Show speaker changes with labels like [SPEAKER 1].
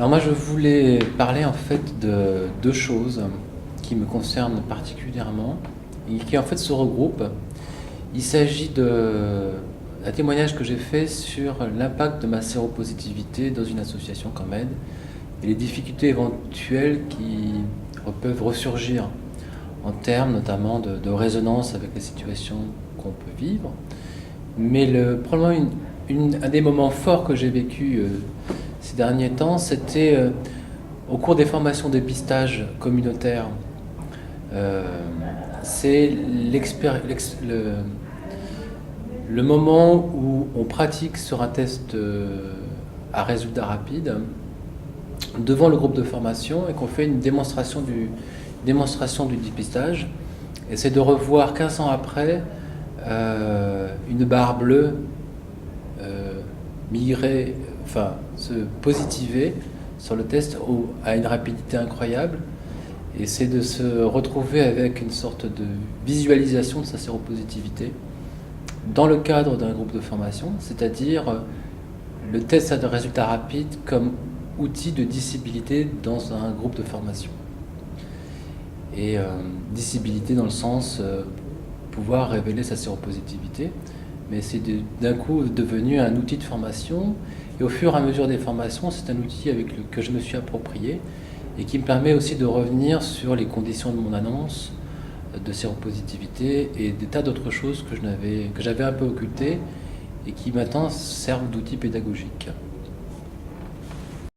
[SPEAKER 1] Alors moi je voulais parler en fait de deux choses qui me concernent particulièrement et qui en fait se regroupent. Il s'agit d'un témoignage que j'ai fait sur l'impact de ma séropositivité dans une association comme aide et les difficultés éventuelles qui peuvent ressurgir en termes notamment de résonance avec les situations qu'on peut vivre. Mais probablement un des moments forts que j'ai vécu ces derniers temps, c'était au cours des formations de dépistage communautaire. C'est le moment où on pratique sur un test à résultat rapide devant le groupe de formation et qu'on fait une démonstration du dépistage. Et c'est de revoir 15 ans après une barre bleue migrer, enfin se positiver sur le test à une rapidité incroyable. Et c'est de se retrouver avec une sorte de visualisation de sa séropositivité dans le cadre d'un groupe de formation, c'est-à-dire le test à résultat rapide comme outil de discibilité dans un groupe de formation. Et discibilité dans le sens pouvoir révéler sa séropositivité, mais c'est d'un coup devenu un outil de formation. Et au fur et à mesure des formations, c'est un outil que je me suis approprié et qui me permet aussi de revenir sur les conditions de mon annonce de séropositivité et des tas d'autres choses que j'avais un peu occultées et qui maintenant servent d'outil pédagogique.